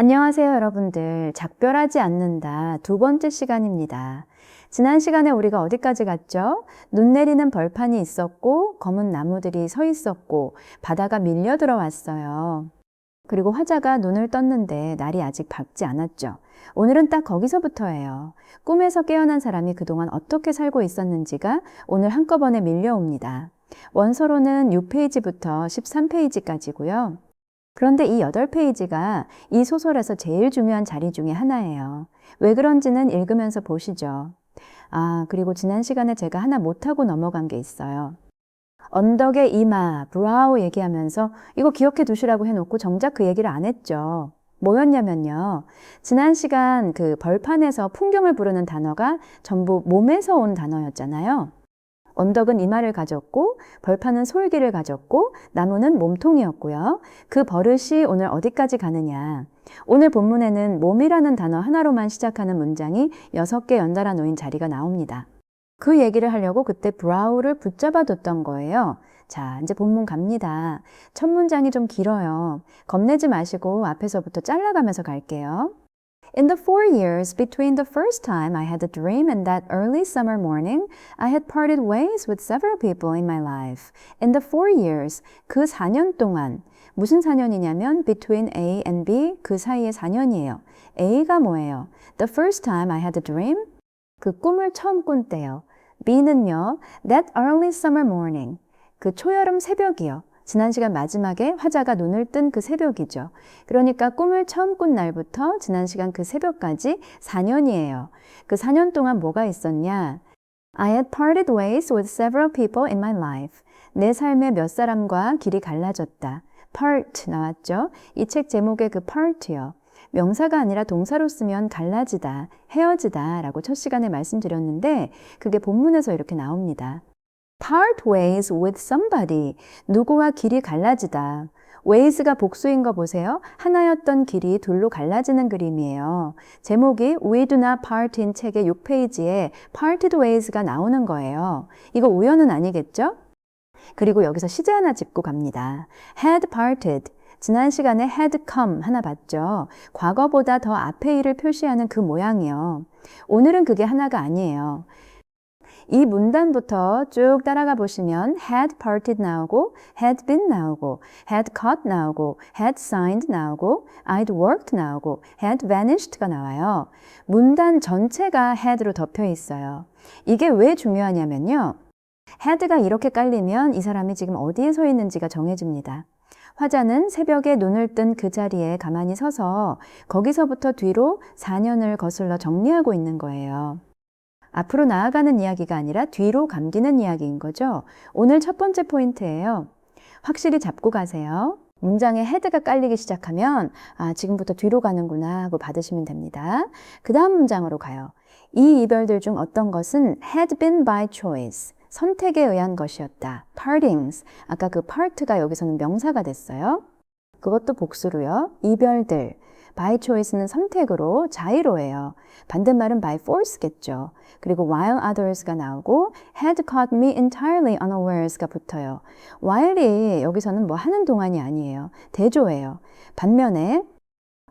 안녕하세요, 여러분들. 작별하지 않는다. 두 번째 시간입니다. 지난 시간에 우리가 어디까지 갔죠? 눈 내리는 벌판이 있었고, 검은 나무들이 서 있었고, 바다가 밀려 들어왔어요. 그리고 화자가 눈을 떴는데 날이 아직 밝지 않았죠. 오늘은 딱 거기서부터예요. 꿈에서 깨어난 사람이 그동안 어떻게 살고 있었는지가 오늘 한꺼번에 밀려옵니다. 원서로는 6페이지부터 13페이지까지고요. 그런데 이 8페이지가 이 소설에서 제일 중요한 자리 중에 하나예요. 왜 그런지는 읽으면서 보시죠. 그리고 지난 시간에 제가 하나 못하고 넘어간 게 있어요. 언덕의 이마, 브라우 얘기하면서 이거 기억해 두시라고 해놓고 정작 그 얘기를 안 했죠. 뭐였냐면요. 지난 시간 그 벌판에서 풍경을 부르는 단어가 전부 몸에서 온 단어였잖아요. 언덕은 이마를 가졌고 벌판은 솔기를 가졌고 나무는 몸통이었고요. 그 버릇이 오늘 어디까지 가느냐. 오늘 본문에는 몸이라는 단어 하나로만 시작하는 문장이 6개 연달아 놓인 자리가 나옵니다. 그 얘기를 하려고 그때 브라우를 붙잡아 뒀던 거예요. 자, 이제 본문 갑니다. 첫 문장이 좀 길어요. 겁내지 마시고 앞에서부터 잘라가면서 갈게요. In the 4 years between the first time I had a dream and that early summer morning, I had parted ways with several people in my life. In the 4 years, 그 4년 동안, 무슨 4년이냐면 between A and B, 그 사이의 4년이에요. A가 뭐예요? The first time I had a dream, 그 꿈을 처음 꾼 때요. B는요, that early summer morning, 그 초여름 새벽이요. 지난 시간 마지막에 화자가 눈을 뜬 그 새벽이죠. 그러니까 꿈을 처음 꾼 날부터 지난 시간 그 새벽까지 4년이에요. 그 4년 동안 뭐가 있었냐? I had parted ways with several people in my life. 내 삶의 몇 사람과 길이 갈라졌다. part 나왔죠? 이 책 제목의 그 part요. 명사가 아니라 동사로 쓰면 갈라지다, 헤어지다 라고 첫 시간에 말씀드렸는데 그게 본문에서 이렇게 나옵니다. Part ways with somebody. 누구와 길이 갈라지다. ways가 복수인 거 보세요. 하나였던 길이 둘로 갈라지는 그림이에요. 제목이 We do not part인 책의 6페이지에 parted ways가 나오는 거예요. 이거 우연은 아니겠죠? 그리고 여기서 시제 하나 짚고 갑니다. had parted. 지난 시간에 had come 하나 봤죠? 과거보다 더 앞에 일을 표시하는 그 모양이요. 오늘은 그게 하나가 아니에요. 이 문단부터 쭉 따라가 보시면 had parted 나오고 had been 나오고 had caught 나오고 had signed 나오고 I'd worked 나오고 had vanished가 나와요. 문단 전체가 had로 덮여 있어요. 이게 왜 중요하냐면요. had가 이렇게 깔리면 이 사람이 지금 어디에 서 있는지가 정해집니다. 화자는 새벽에 눈을 뜬 그 자리에 가만히 서서 거기서부터 뒤로 4년을 거슬러 정리하고 있는 거예요. 앞으로 나아가는 이야기가 아니라 뒤로 감기는 이야기인 거죠. 오늘 첫 번째 포인트예요. 확실히 잡고 가세요. 문장에 head가 깔리기 시작하면 지금부터 뒤로 가는구나 하고 받으시면 됩니다. 그 다음 문장으로 가요. 이 이별들 중 어떤 것은 had been by choice, 선택에 의한 것이었다. partings, 아까 그 part가 여기서는 명사가 됐어요. 그것도 복수로요. 이별들. by choice는 선택으로 자의로예요. 반대말은 by force겠죠. 그리고 while others가 나오고 had caught me entirely unawares가 붙어요. while이 여기서는 뭐 하는 동안이 아니에요. 대조예요. 반면에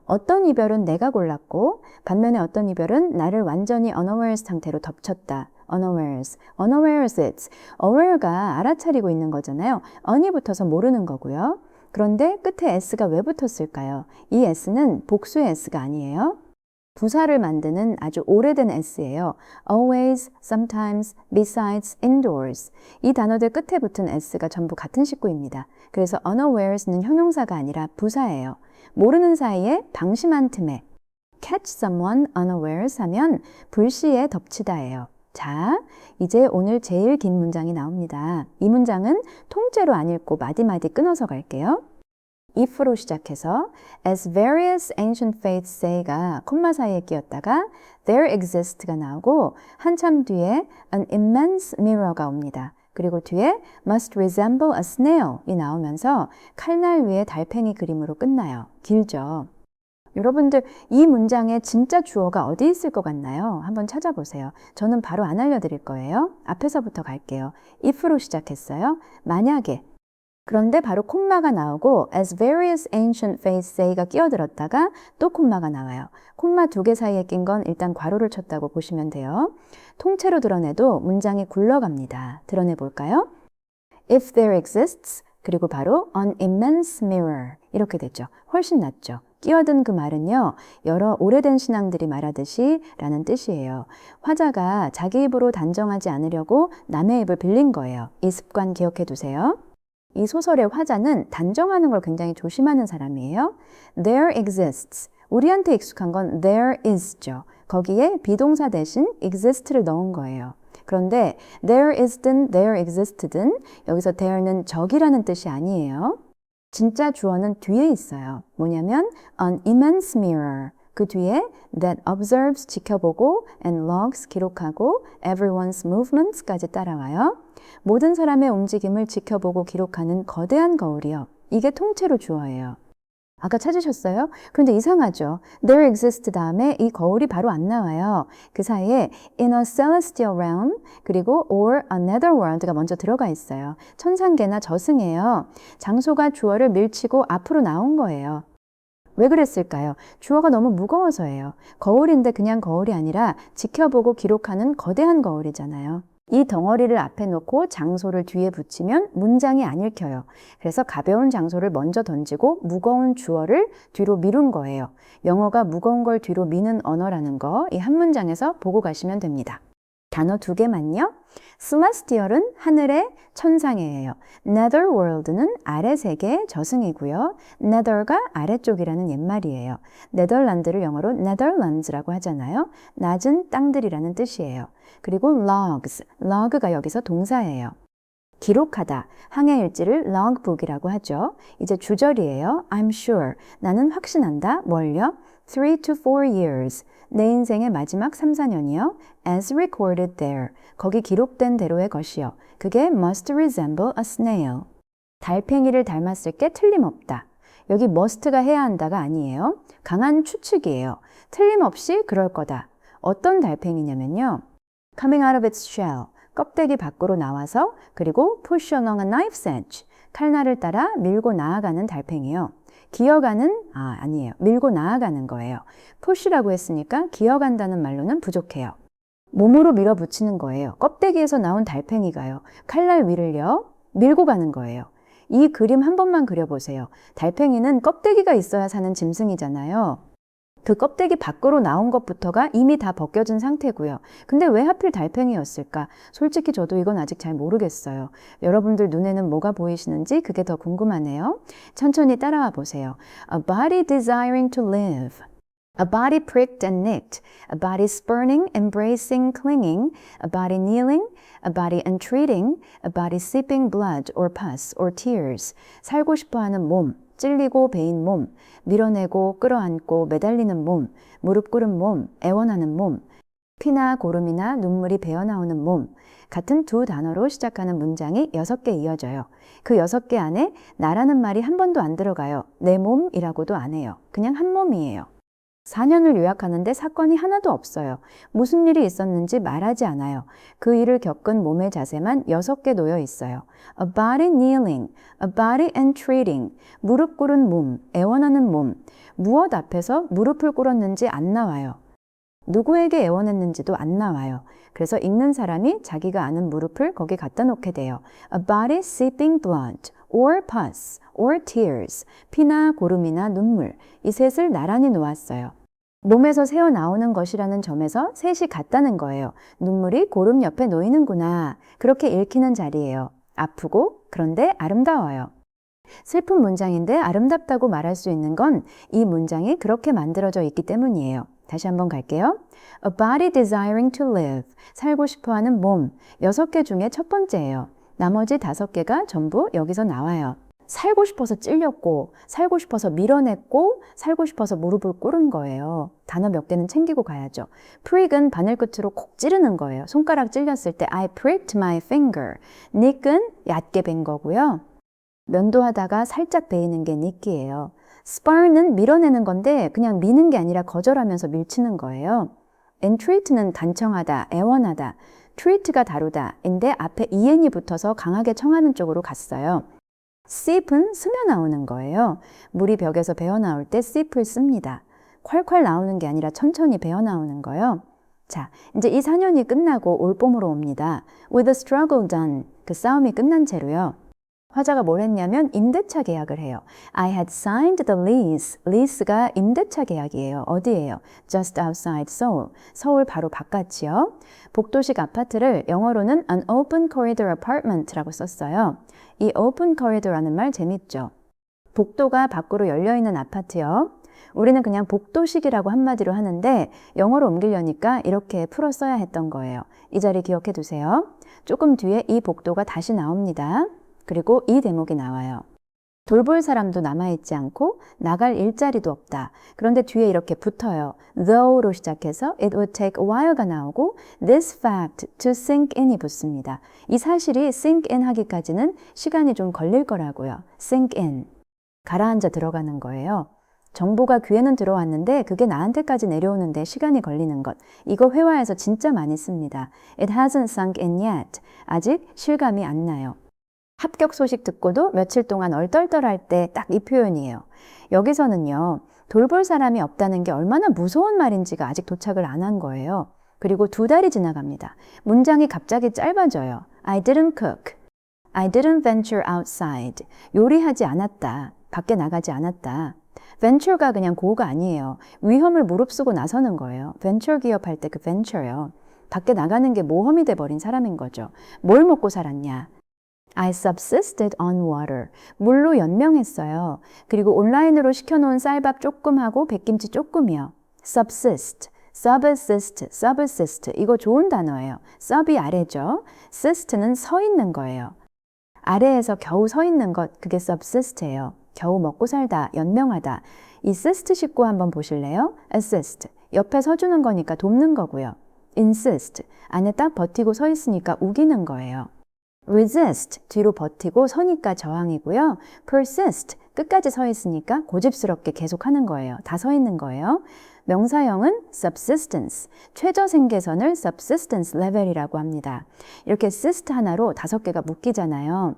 어떤 이별은 내가 골랐고 반면에 어떤 이별은 나를 완전히 unawares 상태로 덮쳤다. unawares, unawares it. aware가 알아차리고 있는 거잖아요. un이 붙어서 모르는 거고요. 그런데 끝에 s가 왜 붙었을까요? 이 s는 복수의 s가 아니에요. 부사를 만드는 아주 오래된 s예요. always, sometimes, besides, indoors. 이 단어들 끝에 붙은 s가 전부 같은 식구입니다. 그래서 unawares는 형용사가 아니라 부사예요. 모르는 사이에 방심한 틈에 catch someone unawares 하면 불시에 덮치다예요. 자, 이제 오늘 제일 긴 문장이 나옵니다. 이 문장은 통째로 안 읽고 마디마디 끊어서 갈게요. if로 시작해서 as various ancient faiths say가 콤마 사이에 끼었다가 there exist가 나오고 한참 뒤에 an immense mirror가 옵니다. 그리고 뒤에 must resemble a snail이 나오면서 칼날 위에 달팽이 그림으로 끝나요. 길죠? 여러분들 이 문장에 진짜 주어가 어디 있을 것 같나요? 한번 찾아보세요. 저는 바로 안 알려드릴 거예요. 앞에서부터 갈게요. if로 시작했어요. 만약에 그런데 바로 콤마가 나오고 as various ancient faiths say가 끼어들었다가 또 콤마가 나와요. 콤마 두 개 사이에 낀 건 일단 괄호를 쳤다고 보시면 돼요. 통째로 드러내도 문장이 굴러갑니다. 드러내 볼까요? If there exists, 그리고 바로 an immense mirror 이렇게 되죠. 훨씬 낫죠. 끼어든 그 말은요, 여러 오래된 신앙들이 말하듯이 라는 뜻이에요. 화자가 자기 입으로 단정하지 않으려고 남의 입을 빌린 거예요. 이 습관 기억해 두세요. 이 소설의 화자는 단정하는 걸 굉장히 조심하는 사람이에요. There exists. 우리한테 익숙한 건 there is죠. 거기에 비동사 대신 exist를 넣은 거예요. 그런데 there is든 there exist든 여기서 there는 적이라는 뜻이 아니에요. 진짜 주어는 뒤에 있어요. 뭐냐면 an immense mirror. 그 뒤에 that observes 지켜보고 and logs 기록하고 everyone's movements까지 따라와요. 모든 사람의 움직임을 지켜보고 기록하는 거대한 거울이요. 이게 통째로 주어예요. 아까 찾으셨어요? 그런데 이상하죠. There exists 다음에 이 거울이 바로 안 나와요. 그 사이에 in a celestial realm 그리고 or another world가 먼저 들어가 있어요. 천상계나 저승이에요. 장소가 주어를 밀치고 앞으로 나온 거예요. 왜 그랬을까요? 주어가 너무 무거워서예요. 거울인데 그냥 거울이 아니라 지켜보고 기록하는 거대한 거울이잖아요. 이 덩어리를 앞에 놓고 장소를 뒤에 붙이면 문장이 안 읽혀요. 그래서 가벼운 장소를 먼저 던지고 무거운 주어를 뒤로 미룬 거예요. 영어가 무거운 걸 뒤로 미는 언어라는 거 이 한 문장에서 보고 가시면 됩니다. 단어 두 개만요. Celestial은 하늘의 천상이에요. Netherworld는 아래 세계 저승이고요. Nether가 아래쪽이라는 옛말이에요. 네덜란드를 영어로 Netherlands라고 하잖아요. 낮은 땅들이라는 뜻이에요. 그리고 logs, log가 여기서 동사예요. 기록하다, 항해 일지를 logbook이라고 하죠. 이제 주절이에요. I'm sure, 나는 확신한다. 뭘요? 3 to 4 years, 내 인생의 마지막 3, 4년이요. As recorded there, 거기 기록된 대로의 것이요. 그게 must resemble a snail. 달팽이를 닮았을 게 틀림없다. 여기 must가 해야 한다가 아니에요. 강한 추측이에요. 틀림없이 그럴 거다. 어떤 달팽이냐면요. Coming out of its shell, 껍데기 밖으로 나와서 그리고 push along a knife's edge, 칼날을 따라 밀고 나아가는 달팽이요. 기어가는, 아니에요. 밀고 나아가는 거예요. push라고 했으니까 기어간다는 말로는 부족해요. 몸으로 밀어붙이는 거예요. 껍데기에서 나온 달팽이가요. 칼날 위를요. 밀고 가는 거예요. 이 그림 한 번만 그려보세요. 달팽이는 껍데기가 있어야 사는 짐승이잖아요. 그 껍데기 밖으로 나온 것부터가 이미 다 벗겨진 상태고요. 근데 왜 하필 달팽이였을까? 솔직히 저도 이건 아직 잘 모르겠어요. 여러분들 눈에는 뭐가 보이시는지 그게 더 궁금하네요. 천천히 따라와 보세요. A body desiring to live. A body pricked and nicked. A body spurning, embracing, clinging. A body kneeling. A body entreating. A body sipping blood or pus or tears. 살고 싶어하는 몸. 찔리고 베인 몸, 밀어내고 끌어안고 매달리는 몸, 무릎 꿇은 몸, 애원하는 몸, 피나 고름이나 눈물이 배어나오는 몸 같은 두 단어로 시작하는 문장이 6개 이어져요. 그 6개 안에 나라는 말이 한 번도 안 들어가요. 내 몸이라고도 안 해요. 그냥 한 몸이에요. 4년을 요약하는데 사건이 하나도 없어요. 무슨 일이 있었는지 말하지 않아요. 그 일을 겪은 몸의 자세만 6개 놓여 있어요. A body kneeling, a body entreating, 무릎 꿇은 몸, 애원하는 몸. 무엇 앞에서 무릎을 꿇었는지 안 나와요. 누구에게 애원했는지도 안 나와요. 그래서 읽는 사람이 자기가 아는 무릎을 거기 갖다 놓게 돼요. A body sipping blood, or pus, or tears. 피나 고름이나 눈물. 이 셋을 나란히 놓았어요. 몸에서 새어나오는 것이라는 점에서 셋이 같다는 거예요. 눈물이 고름 옆에 놓이는구나. 그렇게 읽히는 자리예요. 아프고 그런데 아름다워요. 슬픈 문장인데 아름답다고 말할 수 있는 건 이 문장이 그렇게 만들어져 있기 때문이에요. 다시 한번 갈게요. A body desiring to live. 살고 싶어하는 몸. 6개 중에 첫 번째예요. 나머지 5개가 전부 여기서 나와요. 살고 싶어서 찔렸고, 살고 싶어서 밀어냈고, 살고 싶어서 무릎을 꿇은 거예요. 단어 몇 개는 챙기고 가야죠. prick은 바늘 끝으로 콕 찌르는 거예요. 손가락 찔렸을 때 I pricked my finger. nick은 얕게 벤 거고요. 면도하다가 살짝 베이는 게 nick이에요. spur는 밀어내는 건데 그냥 미는 게 아니라 거절하면서 밀치는 거예요. entreat는 간청하다, 애원하다. treat가 다루다 인데 앞에 en이 붙어서 강하게 청하는 쪽으로 갔어요. seep은 스며 나오는 거예요. 물이 벽에서 배어 나올 때 seep을 씁니다. 콸콸 나오는 게 아니라 천천히 배어 나오는 거예요. 자, 이제 이 4년이 끝나고 올봄으로 옵니다. With the struggle done. 그 싸움이 끝난 채로요. 화자가 뭘 했냐면 임대차 계약을 해요. I had signed the lease. lease가 임대차 계약이에요. 어디예요? Just outside Seoul. 서울 바로 바깥이요. 복도식 아파트를 영어로는 an open corridor apartment라고 썼어요. 이 open corridor라는 말 재밌죠? 복도가 밖으로 열려있는 아파트요. 우리는 그냥 복도식이라고 한마디로 하는데 영어로 옮기려니까 이렇게 풀어 써야 했던 거예요. 이 자리 기억해 두세요. 조금 뒤에 이 복도가 다시 나옵니다. 그리고 이 대목이 나와요. 돌볼 사람도 남아있지 않고 나갈 일자리도 없다. 그런데 뒤에 이렇게 붙어요. Though로 시작해서 it would take a while가 나오고 this fact to sink in이 붙습니다. 이 사실이 sink in 하기까지는 시간이 좀 걸릴 거라고요. sink in. 가라앉아 들어가는 거예요. 정보가 귀에는 들어왔는데 그게 나한테까지 내려오는데 시간이 걸리는 것. 이거 회화에서 진짜 많이 씁니다. It hasn't sunk in yet. 아직 실감이 안 나요. 합격 소식 듣고도 며칠 동안 얼떨떨할 때 딱 이 표현이에요. 여기서는요. 돌볼 사람이 없다는 게 얼마나 무서운 말인지가 아직 도착을 안 한 거예요. 그리고 2달이 지나갑니다. 문장이 갑자기 짧아져요. I didn't cook. I didn't venture outside. 요리하지 않았다. 밖에 나가지 않았다. venture가 그냥 고가 아니에요. 위험을 무릅쓰고 나서는 거예요. venture 기업할 때 그 venture요. 밖에 나가는 게 모험이 돼버린 사람인 거죠. 뭘 먹고 살았냐? I subsisted on water. 물로 연명했어요. 그리고 온라인으로 시켜놓은 쌀밥 조금 하고 백김치 조금이요. subsist, subsist, subsist. 이거 좋은 단어예요. sub이 아래죠. sist는 서 있는 거예요. 아래에서 겨우 서 있는 것, 그게 subsist예요. 겨우 먹고 살다, 연명하다. 이 assist 식구 한번 보실래요? assist. 옆에 서주는 거니까 돕는 거고요. insist. 안에 딱 버티고 서 있으니까 우기는 거예요. resist. 뒤로 버티고 서니까 저항이고요. persist. 끝까지 서 있으니까 고집스럽게 계속 하는 거예요. 다 서 있는 거예요. 명사형은 subsistence. 최저 생계선을 subsistence level이라고 합니다. 이렇게 sist 하나로 5개가 묶이잖아요.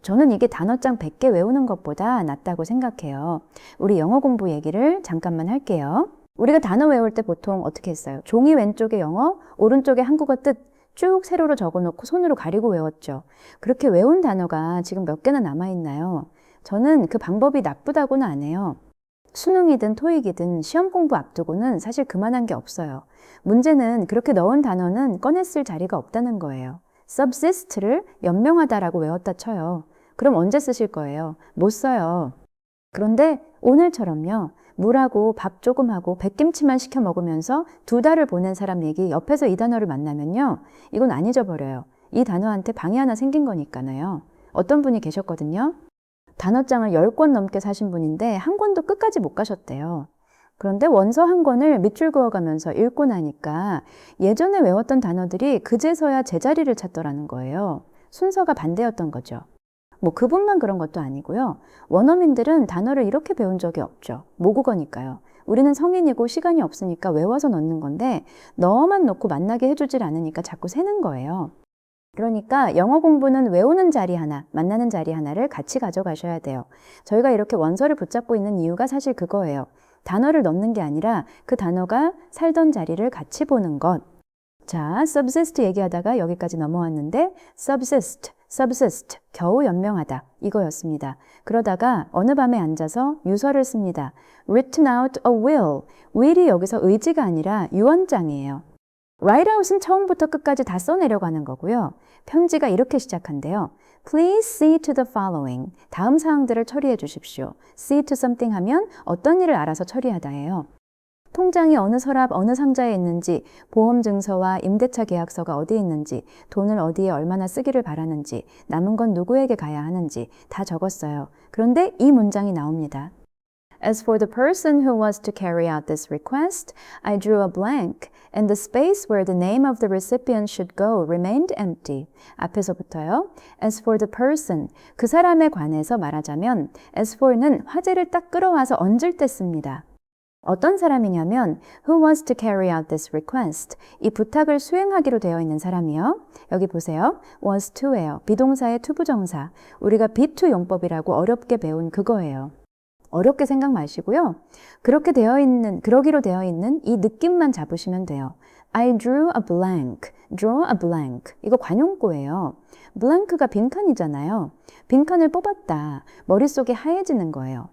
저는 이게 단어장 100개 외우는 것보다 낫다고 생각해요. 우리 영어 공부 얘기를 잠깐만 할게요. 우리가 단어 외울 때 보통 어떻게 했어요? 종이 왼쪽에 영어, 오른쪽에 한국어 뜻 쭉 세로로 적어놓고 손으로 가리고 외웠죠. 그렇게 외운 단어가 지금 몇 개나 남아있나요? 저는 그 방법이 나쁘다고는 안 해요. 수능이든 토익이든 시험 공부 앞두고는 사실 그만한 게 없어요. 문제는 그렇게 넣은 단어는 꺼내 쓸 자리가 없다는 거예요. subsist를 연명하다라고 외웠다 쳐요. 그럼 언제 쓰실 거예요? 못 써요. 그런데 오늘처럼요. 물하고 밥 조금 하고 백김치만 시켜 먹으면서 2달을 보낸 사람 얘기 옆에서 이 단어를 만나면요. 이건 안 잊어버려요. 이 단어한테 방해 하나 생긴 거니까요. 어떤 분이 계셨거든요. 단어장을 10권 넘게 사신 분인데 한 권도 끝까지 못 가셨대요. 그런데 원서 한 권을 밑줄 그어가면서 읽고 나니까 예전에 외웠던 단어들이 그제서야 제자리를 찾더라는 거예요. 순서가 반대였던 거죠. 뭐 그분만 그런 것도 아니고요. 원어민들은 단어를 이렇게 배운 적이 없죠. 모국어니까요. 우리는 성인이고 시간이 없으니까 외워서 넣는 건데 너만 놓고 만나게 해주질 않으니까 자꾸 새는 거예요. 그러니까 영어 공부는 외우는 자리 하나, 만나는 자리 하나를 같이 가져가셔야 돼요. 저희가 이렇게 원서를 붙잡고 있는 이유가 사실 그거예요. 단어를 넣는 게 아니라 그 단어가 살던 자리를 같이 보는 것. 자, subsist 얘기하다가 여기까지 넘어왔는데 subsist, 겨우 연명하다 이거였습니다. 그러다가 어느 밤에 앉아서 유서를 씁니다. written out a will. will이 여기서 의지가 아니라 유언장이에요. write out은 처음부터 끝까지 다 써내려가는 거고요. 편지가 이렇게 시작한대요. Please see to the following. 다음 사항들을 처리해 주십시오. see to something 하면 어떤 일을 알아서 처리하다예요. 통장이 어느 서랍, 어느 상자에 있는지, 보험증서와 임대차 계약서가 어디에 있는지, 돈을 어디에 얼마나 쓰기를 바라는지, 남은 건 누구에게 가야 하는지 다 적었어요. 그런데 이 문장이 나옵니다. As for the person who was to carry out this request, I drew a blank, and the space where the name of the recipient should go remained empty. 앞에서부터요. As for the person, 그 사람에 관해서 말하자면 as for는 화제를 딱 끌어와서 얹을 때 씁니다. 어떤 사람이냐면 who was to carry out this request. 이 부탁을 수행하기로 되어 있는 사람이요. 여기 보세요. was to예요. 비동사의 투부정사. 우리가 be to 용법이라고 어렵게 배운 그거예요. 어렵게 생각 마시고요. 그러기로 되어 있는 이 느낌만 잡으시면 돼요. I drew a blank. draw a blank. 이거 관용구예요. blank가 빈칸이잖아요. 빈칸을 뽑았다. 머릿속이 하얘지는 거예요.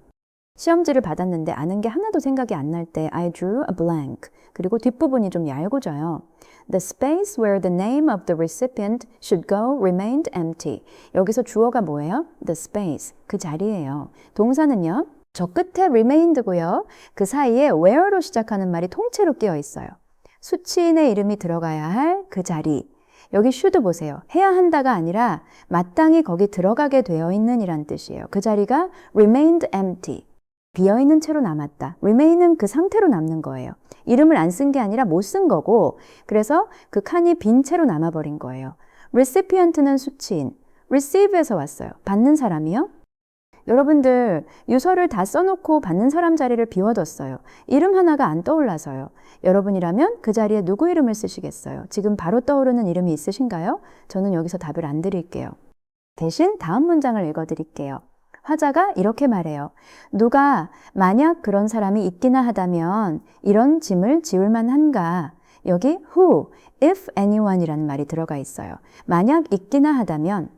시험지를 받았는데 아는 게 하나도 생각이 안 날 때 I drew a blank. 그리고 뒷부분이 좀 얄궂어요. The space where the name of the recipient should go remained empty. 여기서 주어가 뭐예요? The space. 그 자리예요. 동사는요. 저 끝에 remained고요. 그 사이에 where로 시작하는 말이 통째로 끼어 있어요. 수치인의 이름이 들어가야 할 그 자리. 여기 should 보세요. 해야 한다가 아니라 마땅히 거기 들어가게 되어 있는 이란 뜻이에요. 그 자리가 remained empty. 비어있는 채로 남았다. remain은 그 상태로 남는 거예요. 이름을 안 쓴 게 아니라 못 쓴 거고 그래서 그 칸이 빈 채로 남아버린 거예요. recipient는 수치인. receive에서 왔어요. 받는 사람이요? 여러분들 유서를 다 써놓고 받는 사람 자리를 비워뒀어요. 이름 하나가 안 떠올라서요. 여러분이라면 그 자리에 누구 이름을 쓰시겠어요? 지금 바로 떠오르는 이름이 있으신가요? 저는 여기서 답을 안 드릴게요. 대신 다음 문장을 읽어드릴게요. 화자가 이렇게 말해요. 누가 만약 그런 사람이 있기나 하다면 이런 짐을 지울 만한가? 여기 who, if anyone이라는 말이 들어가 있어요. 만약 있기나 하다면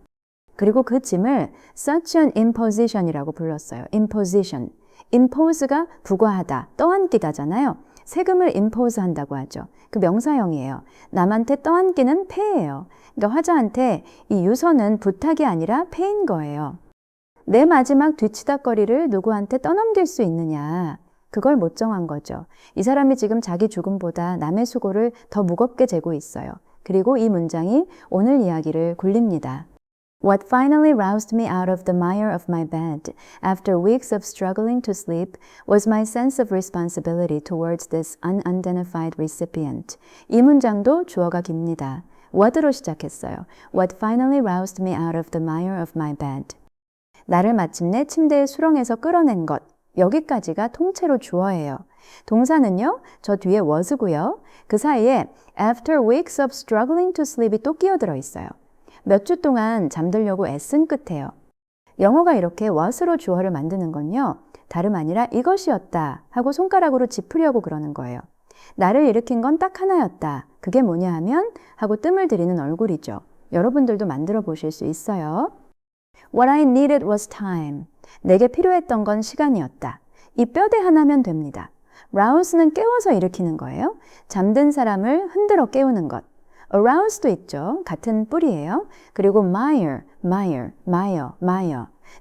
그리고 그 짐을 such an imposition이라고 불렀어요. imposition. impose가 부과하다, 떠안기다잖아요. 세금을 impose 한다고 하죠. 그 명사형이에요. 남한테 떠안기는 pay예요. 그러니까 화자한테 이 유서는 부탁이 아니라 pay인 거예요. 내 마지막 뒤치다거리를 누구한테 떠넘길 수 있느냐. 그걸 못 정한 거죠. 이 사람이 지금 자기 죽음보다 남의 수고를 더 무겁게 재고 있어요. 그리고 이 문장이 오늘 이야기를 굴립니다. What finally roused me out of the mire of my bed after weeks of struggling to sleep was my sense of responsibility towards this unidentified recipient. 이 문장도 주어가 깁니다. what으로 시작했어요. What finally roused me out of the mire of my bed. 나를 마침내 침대의 수렁에서 끌어낸 것. 여기까지가 통째로 주어예요. 동사는요. 저 뒤에 was고요. 그 사이에 after weeks of struggling to sleep이 또 끼어들어 있어요. 몇 주 동안 잠들려고 애쓴 끝에요. 영어가 이렇게 was로 주어를 만드는 건요. 다름 아니라 이것이었다 하고 손가락으로 짚으려고 그러는 거예요. 나를 일으킨 건 딱 하나였다. 그게 뭐냐 하면 하고 뜸을 들이는 얼굴이죠. 여러분들도 만들어 보실 수 있어요. What I needed was time. 내게 필요했던 건 시간이었다. 이 뼈대 하나면 됩니다. rouse는 깨워서 일으키는 거예요. 잠든 사람을 흔들어 깨우는 것. arouse도 있죠. 같은 뿌리예요. 그리고 mire.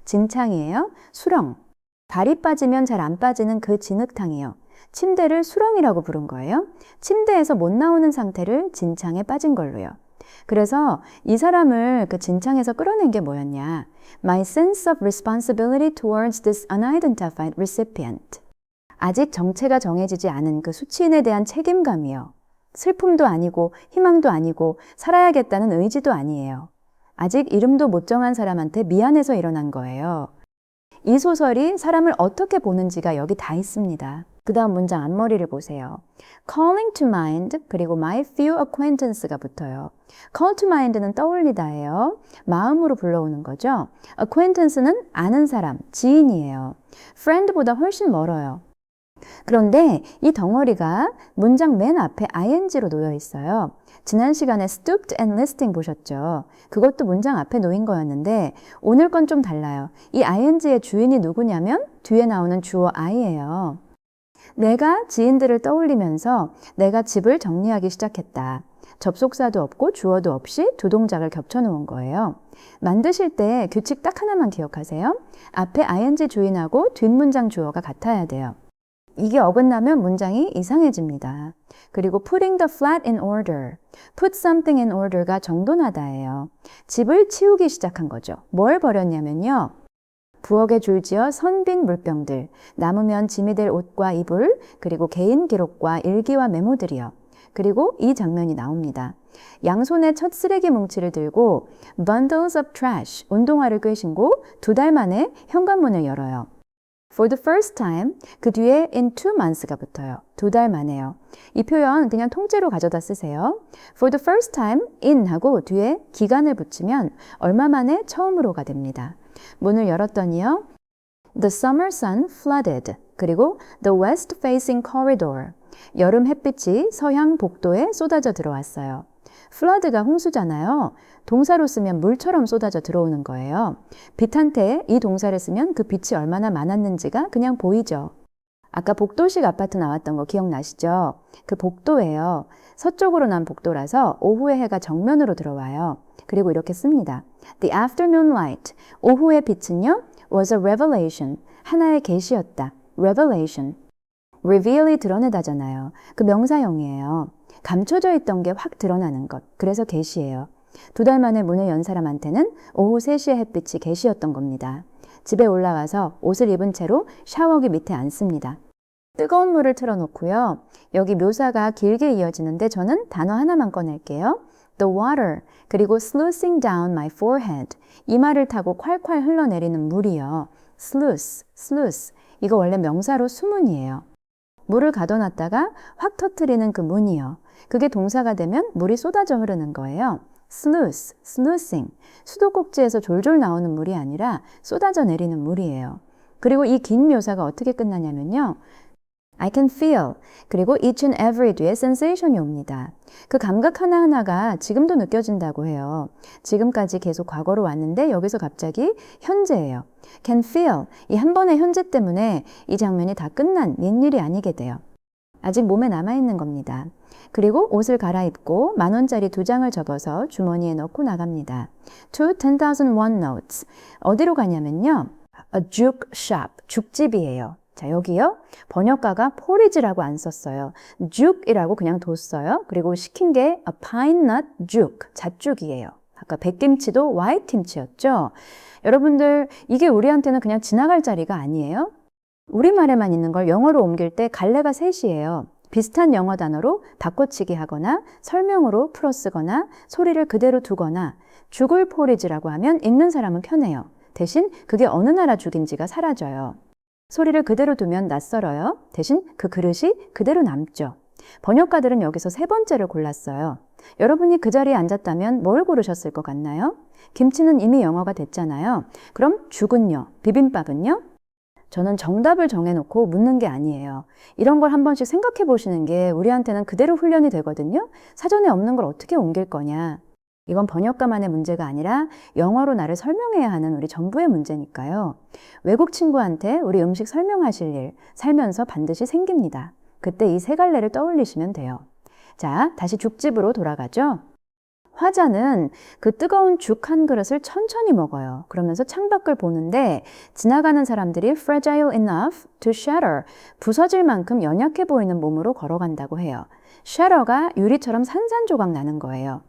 진창이에요. 수렁. 발이 빠지면 잘 안 빠지는 그 진흙탕이에요. 침대를 수렁이라고 부른 거예요. 침대에서 못 나오는 상태를 진창에 빠진 걸로요. 그래서 이 사람을 그 진창에서 끌어낸 게 뭐였냐? My sense of responsibility towards this unidentified recipient. 아직 정체가 정해지지 않은 그 수치인에 대한 책임감이요. 슬픔도 아니고 희망도 아니고 살아야겠다는 의지도 아니에요. 아직 이름도 못 정한 사람한테 미안해서 일어난 거예요. 이 소설이 사람을 어떻게 보는지가 여기 다 있습니다. 그 다음 문장 앞머리를 보세요. Calling to mind 그리고 my few acquaintance가 붙어요. Call to mind는 떠올리다예요. 마음으로 불러오는 거죠. Acquaintance는 아는 사람, 지인이에요. Friend보다 훨씬 멀어요. 그런데 이 덩어리가 문장 맨 앞에 ing로 놓여 있어요. 지난 시간에 stooped and listening 보셨죠? 그것도 문장 앞에 놓인 거였는데 오늘 건 좀 달라요. 이 ing의 주인이 누구냐면 뒤에 나오는 주어 I예요. 내가 지인들을 떠올리면서 내가 집을 정리하기 시작했다. 접속사도 없고 주어도 없이 두 동작을 겹쳐놓은 거예요. 만드실 때 규칙 딱 하나만 기억하세요. 앞에 ing 주인하고 뒷문장 주어가 같아야 돼요. 이게 어긋나면 문장이 이상해집니다. 그리고 putting the flat in order, put something in order가 정돈하다예요. 집을 치우기 시작한 거죠. 뭘 버렸냐면요. 부엌에 줄지어 선빈 물병들, 남으면 짐이 될 옷과 이불, 그리고 개인 기록과 일기와 메모들이요. 그리고 이 장면이 나옵니다. 양손에 첫 쓰레기 뭉치를 들고 bundles of trash, 운동화를 꿰신고 2달 만에 현관문을 열어요. For the first time, 그 뒤에 in 2months가 붙어요. 2달 만에요. 이 표현 그냥 통째로 가져다 쓰세요. For the first time, in 하고 뒤에 기간을 붙이면 얼마 만에 처음으로가 됩니다. 문을 열었더니요. The summer sun flooded. 그리고 the west-facing corridor. 여름 햇빛이 서향 복도에 쏟아져 들어왔어요. flood가 홍수잖아요. 동사로 쓰면 물처럼 쏟아져 들어오는 거예요. 빛한테 이 동사를 쓰면 그 빛이 얼마나 많았는지가 그냥 보이죠. 아까 복도식 아파트 나왔던 거 기억나시죠? 그 복도예요. 서쪽으로 난 복도라서 오후에 해가 정면으로 들어와요. 그리고 이렇게 씁니다. The afternoon light. 오후의 빛은요. was a revelation. 하나의 계시였다. revelation. reveal이 드러내다잖아요. 그 명사형이에요. 감춰져 있던 게 확 드러나는 것. 그래서 계시예요. 2달 만에 문을 연 사람한테는 오후 3시의 햇빛이 계시였던 겁니다. 집에 올라와서 옷을 입은 채로 샤워기 밑에 앉습니다. 뜨거운 물을 틀어놓고요. 여기 묘사가 길게 이어지는데 저는 단어 하나만 꺼낼게요. The water, 그리고 sluicing down my forehead. 이마를 타고 콸콸 흘러내리는 물이요. sluice. 이거 원래 명사로 수문이에요. 물을 가둬놨다가 확 터트리는 그 문이요. 그게 동사가 되면 물이 쏟아져 흐르는 거예요. sluicing. 수도꼭지에서 졸졸 나오는 물이 아니라 쏟아져 내리는 물이에요. 그리고 이 긴 묘사가 어떻게 끝나냐면요. I can feel. 그리고 each and every 뒤에 sensation이 옵니다. 그 감각 하나하나가 지금도 느껴진다고 해요. 지금까지 계속 과거로 왔는데 여기서 갑자기 현재예요. can feel. 이 한 번의 현재 때문에 이 장면이 다 끝난 옛일이 아니게 돼요. 아직 몸에 남아있는 겁니다. 그리고 옷을 갈아입고 10,000원짜리 2장을 접어서 주머니에 넣고 나갑니다. To 10,001 notes. 어디로 가냐면요. A juke shop. 죽집이에요. 자, 여기요. 번역가가 포리지라고 안 썼어요. juke이라고 그냥 뒀어요. 그리고 시킨 게 a pine nut juke. 잣죽이에요. 아까 백김치도 white김치였죠. 여러분들, 이게 우리한테는 그냥 지나갈 자리가 아니에요. 우리말에만 있는 걸 영어로 옮길 때 갈래가 셋이에요. 비슷한 영어 단어로 바꿔치기 하거나 설명으로 풀어 쓰거나 소리를 그대로 두거나 죽을 포리지라고 하면 읽는 사람은 편해요. 대신 그게 어느 나라 죽인지가 사라져요. 소리를 그대로 두면 낯설어요. 대신 그 그릇이 그대로 남죠. 번역가들은 여기서 3번째를 골랐어요. 여러분이 그 자리에 앉았다면 뭘 고르셨을 것 같나요? 김치는 이미 영어가 됐잖아요. 그럼 죽은요? 비빔밥은요? 저는 정답을 정해놓고 묻는 게 아니에요. 이런 걸 한 번씩 생각해 보시는 게 우리한테는 그대로 훈련이 되거든요. 사전에 없는 걸 어떻게 옮길 거냐. 이건 번역가만의 문제가 아니라 영어로 나를 설명해야 하는 우리 전부의 문제니까요. 외국 친구한테 우리 음식 설명하실 일 살면서 반드시 생깁니다. 그때 이 3갈래를 떠올리시면 돼요. 자, 다시 죽집으로 돌아가죠. 화자는 그 뜨거운 죽 한 그릇을 천천히 먹어요. 그러면서 창밖을 보는데 지나가는 사람들이 fragile enough to shatter, 부서질 만큼 연약해 보이는 몸으로 걸어간다고 해요. shatter가 유리처럼 산산조각 나는 거예요.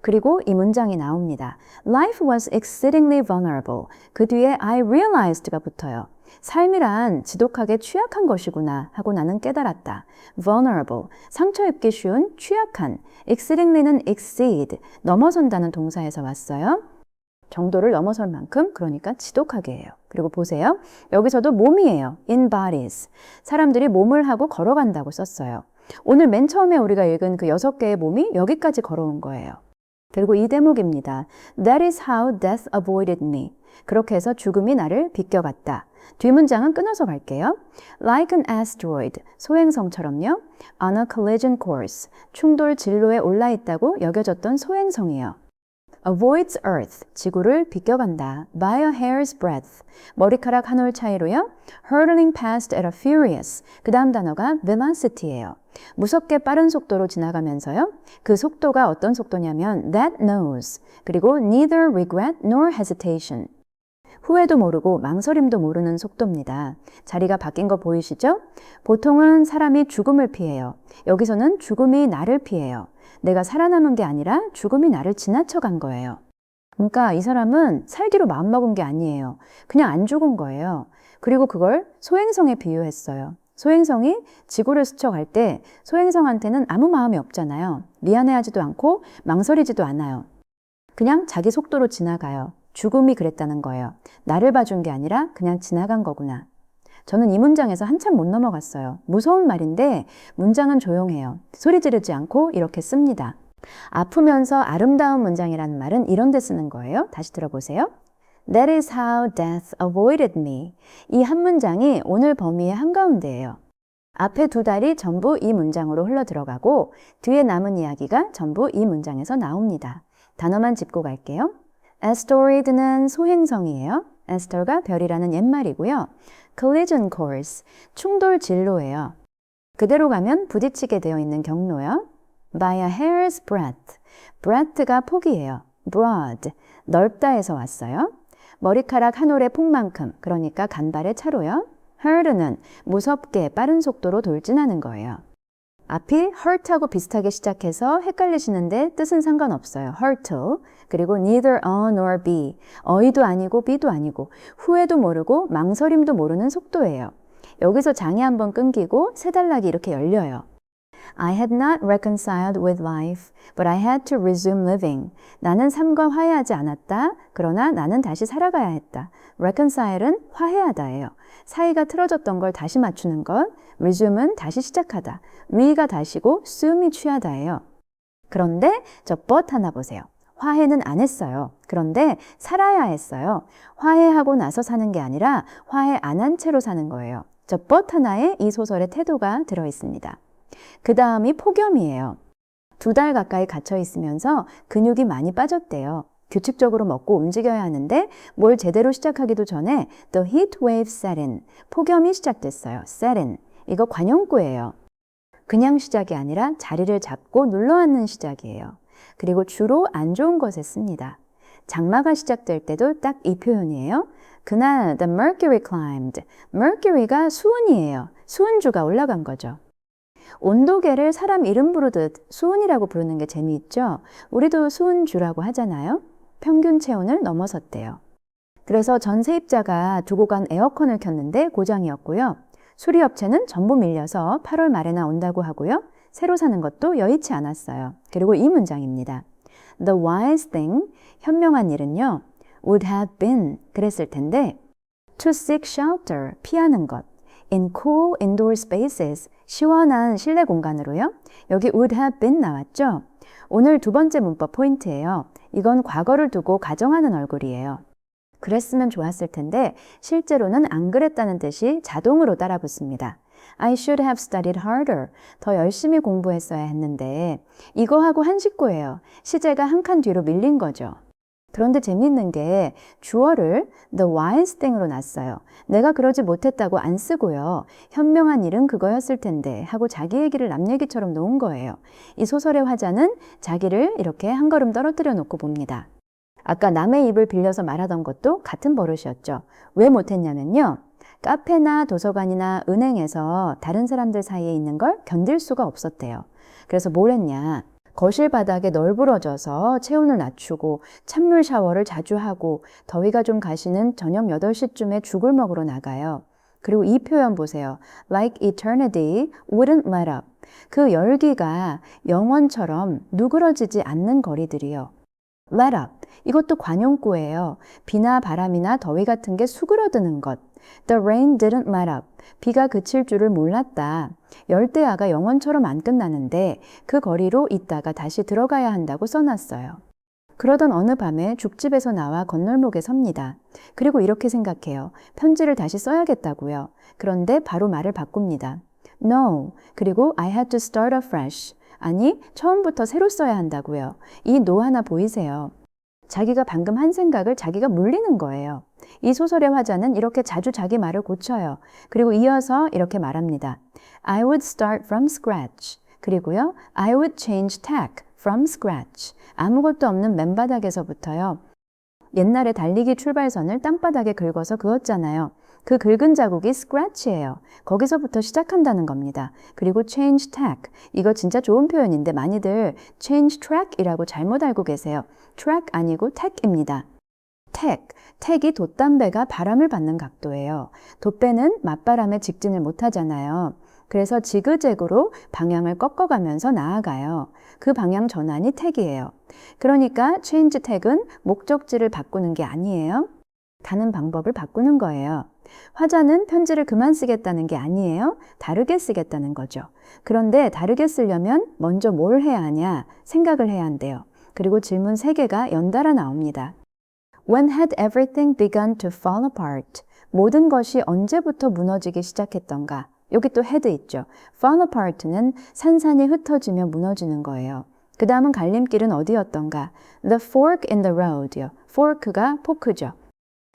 그리고 이 문장이 나옵니다. Life was exceedingly vulnerable. 그 뒤에 I realized가 붙어요. 삶이란 지독하게 취약한 것이구나 하고 나는 깨달았다. vulnerable, 상처 입기 쉬운, 취약한. exceedingly는 exceed, 넘어선다는 동사에서 왔어요. 정도를 넘어설 만큼, 그러니까 지독하게 해요. 그리고 보세요. 여기서도 몸이에요. in bodies. 사람들이 몸을 하고 걸어간다고 썼어요. 오늘 맨 처음에 우리가 읽은 그 6개의 몸이 여기까지 걸어온 거예요. 그리고 이 대목입니다. That is how death avoided me. 그렇게 해서 죽음이 나를 비껴갔다. 뒷문장은 끊어서 갈게요. Like an asteroid, 소행성처럼요. On a collision course, 충돌 진로에 올라있다고 여겨졌던 소행성이요. Avoids Earth, 지구를 비껴간다. By a hair's breadth, 머리카락 한 올 차이로요. Hurtling past at a furious, 그 다음 단어가 velocity예요. 무섭게 빠른 속도로 지나가면서요. 그 속도가 어떤 속도냐면 that knows, 그리고 neither regret nor hesitation. 후회도 모르고 망설임도 모르는 속도입니다. 자리가 바뀐 거 보이시죠? 보통은 사람이 죽음을 피해요. 여기서는 죽음이 나를 피해요. 내가 살아남은 게 아니라 죽음이 나를 지나쳐 간 거예요. 그러니까 이 사람은 살기로 마음먹은 게 아니에요. 그냥 안 죽은 거예요. 그리고 그걸 소행성에 비유했어요. 소행성이 지구를 스쳐갈 때 소행성한테는 아무 마음이 없잖아요. 미안해하지도 않고 망설이지도 않아요. 그냥 자기 속도로 지나가요. 죽음이 그랬다는 거예요. 나를 봐준 게 아니라 그냥 지나간 거구나. 저는 이 문장에서 한참 못 넘어갔어요. 무서운 말인데 문장은 조용해요. 소리 지르지 않고 이렇게 씁니다. 아프면서 아름다운 문장이라는 말은 이런 데 쓰는 거예요. 다시 들어보세요. That is how death avoided me. 이 한 문장이 오늘 범위의 한가운데예요. 앞에 두 달이 전부 이 문장으로 흘러 들어가고 뒤에 남은 이야기가 전부 이 문장에서 나옵니다. 단어만 짚고 갈게요. asteroid는 소행성이에요. aster가 별이라는 옛말이고요. collision course, 충돌 진로예요. 그대로 가면 부딪히게 되어 있는 경로요. by a hair's breadth, breadth가 폭이에요. broad, 넓다에서 왔어요. 머리카락 한 올의 폭만큼, 그러니까 간발의 차로요. hurt는 무섭게 빠른 속도로 돌진하는 거예요. 앞이 hurt하고 비슷하게 시작해서 헷갈리시는데 뜻은 상관없어요. hurtle, 그리고 neither a nor b, 어이도 아니고 b도 아니고 후회도 모르고 망설임도 모르는 속도예요. 여기서 장이 한번 끊기고 세 단락이 이렇게 열려요. I had not reconciled with life, but I had to resume living. 나는 삶과 화해하지 않았다. 그러나 나는 다시 살아가야 했다. reconcile은 화해하다예요. 사이가 틀어졌던 걸 다시 맞추는 것. resume은 다시 시작하다. re가 다시고 sume이 취하다예요. 그런데 저 but 하나 보세요. 화해는 안 했어요. 그런데 살아야 했어요. 화해하고 나서 사는 게 아니라 화해 안 한 채로 사는 거예요. 저 but 하나에 이 소설의 태도가 들어 있습니다. 그 다음이 폭염이에요. 2달 가까이 갇혀 있으면서 근육이 많이 빠졌대요. 규칙적으로 먹고 움직여야 하는데 뭘 제대로 시작하기도 전에 The heat wave set in, 폭염이 시작됐어요. set in, 이거 관용구예요. 그냥 시작이 아니라 자리를 잡고 눌러앉는 시작이에요. 그리고 주로 안 좋은 것에 씁니다. 장마가 시작될 때도 딱 이 표현이에요. 그날 the mercury climbed, mercury가 수은이에요. 수은주가 올라간 거죠. 온도계를 사람 이름 부르듯 수은이라고 부르는 게 재미있죠? 우리도 수은주라고 하잖아요. 평균 체온을 넘어섰대요. 그래서 전 세입자가 두고 간 에어컨을 켰는데 고장이었고요. 수리업체는 전부 밀려서 8월 말에나 온다고 하고요. 새로 사는 것도 여의치 않았어요. 그리고 이 문장입니다. The wise thing, 현명한 일은요. would have been, 그랬을 텐데 to seek shelter, 피하는 것. in cool indoor spaces, 시원한 실내 공간으로요. 여기 would have been 나왔죠? 오늘 두 번째 문법 포인트예요. 이건 과거를 두고 가정하는 얼굴이에요. 그랬으면 좋았을 텐데 실제로는 안 그랬다는 뜻이 자동으로 따라 붙습니다. I should have studied harder. 더 열심히 공부했어야 했는데 이거 하고 한 식구예요. 시제가 한 칸 뒤로 밀린 거죠. 그런데 재미있는 게 주어를 the wise thing으로 놨어요. 내가 그러지 못했다고 안 쓰고요. 현명한 일은 그거였을 텐데 하고 자기 얘기를 남 얘기처럼 놓은 거예요. 이 소설의 화자는 자기를 이렇게 한 걸음 떨어뜨려 놓고 봅니다. 아까 남의 입을 빌려서 말하던 것도 같은 버릇이었죠. 왜 못했냐면요. 카페나 도서관이나 은행에서 다른 사람들 사이에 있는 걸 견딜 수가 없었대요. 그래서 뭘 했냐. 거실 바닥에 널브러져서 체온을 낮추고 찬물 샤워를 자주 하고 더위가 좀 가시는 저녁 8시쯤에 죽을 먹으러 나가요. 그리고 이 표현 보세요. Like eternity wouldn't let up. 그 열기가 영원처럼 누그러지지 않는 거리들이요. let up. 이것도 관용구예요. 비나 바람이나 더위 같은 게 수그러드는 것. The rain didn't let up. 비가 그칠 줄을 몰랐다. 열대야가 영원처럼 안 끝나는데 그 거리로 있다가 다시 들어가야 한다고 써놨어요. 그러던 어느 밤에 죽집에서 나와 건널목에 섭니다. 그리고 이렇게 생각해요. 편지를 다시 써야겠다고요. 그런데 바로 말을 바꿉니다. No. 그리고 I had to start afresh. 아니, 처음부터 새로 써야 한다고요. 이 no 하나 보이세요? 자기가 방금 한 생각을 자기가 물리는 거예요. 이 소설의 화자는 이렇게 자주 자기 말을 고쳐요. 그리고 이어서 이렇게 말합니다. I would start from scratch. 그리고요. I would change tack from scratch. 아무것도 없는 맨바닥에서부터요. 옛날에 달리기 출발선을 땅바닥에 긁어서 그었잖아요. 그 긁은 자국이 scratch예요. 거기서부터 시작한다는 겁니다. 그리고 change tack. 이거 진짜 좋은 표현인데 많이들 change track이라고 잘못 알고 계세요. track 아니고 tack입니다. tack. tack이 돛담배가 바람을 받는 각도예요. 돛배는 맞바람에 직진을 못하잖아요. 그래서 지그재그로 방향을 꺾어가면서 나아가요. 그 방향 전환이 tack이에요. 그러니까 change tack은 목적지를 바꾸는 게 아니에요. 가는 방법을 바꾸는 거예요. 화자는 편지를 그만 쓰겠다는 게 아니에요. 다르게 쓰겠다는 거죠. 그런데 다르게 쓰려면 먼저 뭘 해야 하냐? 생각을 해야 한대요. 그리고 질문 3개가 연달아 나옵니다. When had everything begun to fall apart? 모든 것이 언제부터 무너지기 시작했던가? 여기 또 had 있죠. fall apart는 산산이 흩어지며 무너지는 거예요. 그 다음은 갈림길은 어디였던가? The fork in the road요. fork가 포크죠.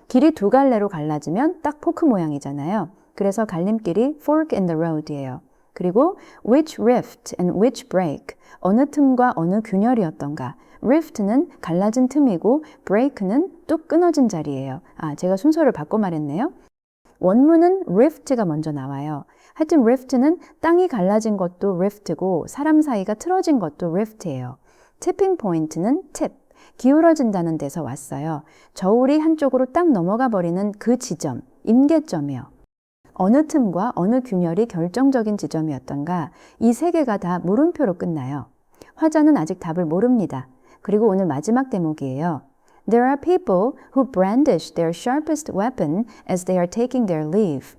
길이 2갈래로 갈라지면 딱 포크 모양이잖아요. 그래서 갈림길이 fork in the road예요. 그리고 which rift and which break, 어느 틈과 어느 균열이었던가. rift는 갈라진 틈이고 break는 뚝 끊어진 자리예요. 제가 순서를 바꿔 말했네요. 원문은 rift가 먼저 나와요. 하여튼 rift는 땅이 갈라진 것도 rift고 사람 사이가 틀어진 것도 rift예요. tipping point는 tip, 기울어진다는 데서 왔어요. 저울이 한쪽으로 딱 넘어가 버리는 그 지점, 임계점이요. 어느 틈과 어느 균열이 결정적인 지점이었던가, 이 3개가 다 물음표로 끝나요. 화자는 아직 답을 모릅니다. 그리고 오늘 마지막 대목이에요. There are people who brandish their sharpest weapon as they are taking their leave.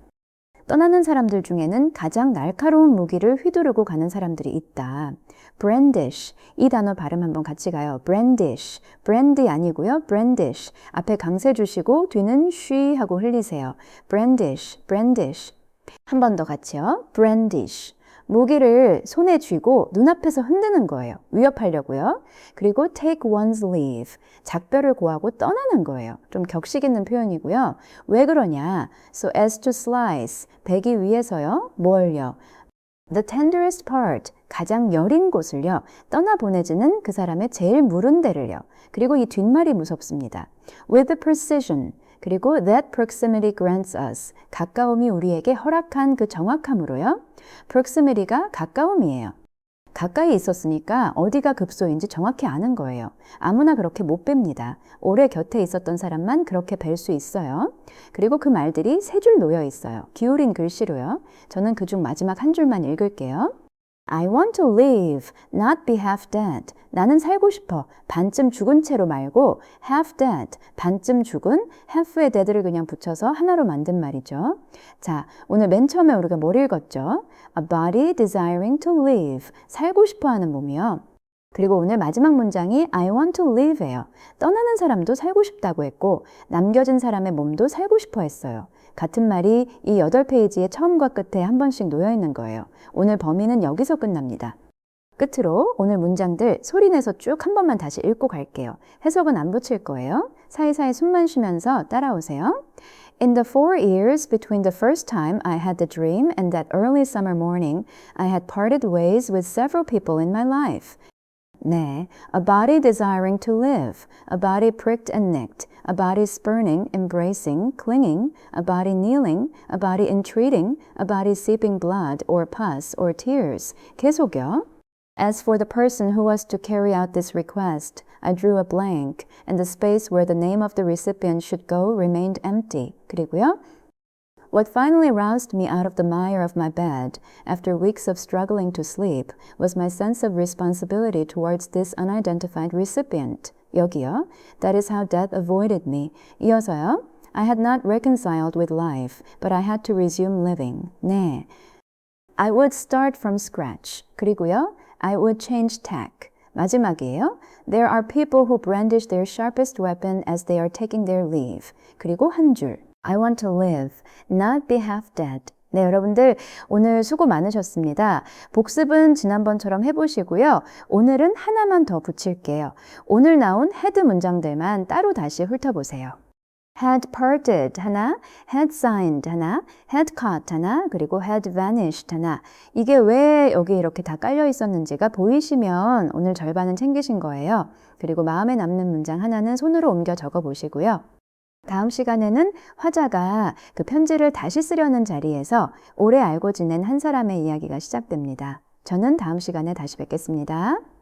떠나는 사람들 중에는 가장 날카로운 무기를 휘두르고 가는 사람들이 있다. brandish, 이 단어 발음 한번 같이 가요. brandish, brandy 아니고요. brandish, 앞에 강세 주시고 뒤는 쉬 하고 흘리세요. brandish, brandish. 한 번 더 같이요. brandish. 무기를 손에 쥐고 눈앞에서 흔드는 거예요. 위협하려고요. 그리고 take one's leave. 작별을 고하고 떠나는 거예요. 좀 격식 있는 표현이고요. 왜 그러냐? So as to slice. 베기 위해서요. 뭘요? The tenderest part. 가장 여린 곳을요. 떠나보내지는 그 사람의 제일 무른 데를요. 그리고 이 뒷말이 무섭습니다. With precision. 그리고 that proximity grants us. 가까움이 우리에게 허락한 그 정확함으로요. proximity가 가까움이에요. 가까이 있었으니까 어디가 급소인지 정확히 아는 거예요. 아무나 그렇게 못 뵙니다. 오래 곁에 있었던 사람만 그렇게 뵐 수 있어요. 그리고 그 말들이 3줄 놓여 있어요. 기울인 글씨로요. 저는 그중 마지막 한 줄만 읽을게요. I want to live, not be half dead. 나는 살고 싶어. 반쯤 죽은 채로 말고 half dead, 반쯤 죽은, half의 dead를 그냥 붙여서 하나로 만든 말이죠. 자, 오늘 맨 처음에 우리가 뭘 읽었죠? A body desiring to live, 살고 싶어 하는 몸이요. 그리고 오늘 마지막 문장이 I want to live예요. 떠나는 사람도 살고 싶다고 했고 남겨진 사람의 몸도 살고 싶어 했어요. 같은 말이 이 8페이지의 처음과 끝에 한 번씩 놓여 있는 거예요. 오늘 범위는 여기서 끝납니다. 끝으로 오늘 문장들 소리내서 쭉 한 번만 다시 읽고 갈게요. 해석은 안 붙일 거예요. 사이사이 숨만 쉬면서 따라오세요. In the 4 years between the first time I had the dream and that early summer morning, I had parted ways with several people in my life. 네, a body desiring to live, a body pricked and nicked, a body spurning, embracing, clinging, a body kneeling, a body entreating, a body seeping blood or pus or tears. 계속요. As for the person who was to carry out this request, I drew a blank, and the space where the name of the recipient should go remained empty. 그리고요. What finally roused me out of the mire of my bed, after weeks of struggling to sleep, was my sense of responsibility towards this unidentified recipient. 여기요. That is how death avoided me. 이어서요. I had not reconciled with life, but I had to resume living. 네. I would start from scratch. 그리고요. I would change tack. 마지막이에요. There are people who brandish their sharpest weapon as they are taking their leave. 그리고 한 줄. I want to live, not be half dead. 네, 여러분들 오늘 수고 많으셨습니다. 복습은 지난번처럼 해보시고요. 오늘은 하나만 더 붙일게요. 오늘 나온 had 문장들만 따로 다시 훑어보세요. had parted 하나, had signed 하나, had caught 하나, 그리고 had vanished 하나. 이게 왜 여기 이렇게 다 깔려 있었는지가 보이시면 오늘 절반은 챙기신 거예요. 그리고 마음에 남는 문장 하나는 손으로 옮겨 적어 보시고요. 다음 시간에는 화자가 그 편지를 다시 쓰려는 자리에서 오래 알고 지낸 한 사람의 이야기가 시작됩니다. 저는 다음 시간에 다시 뵙겠습니다.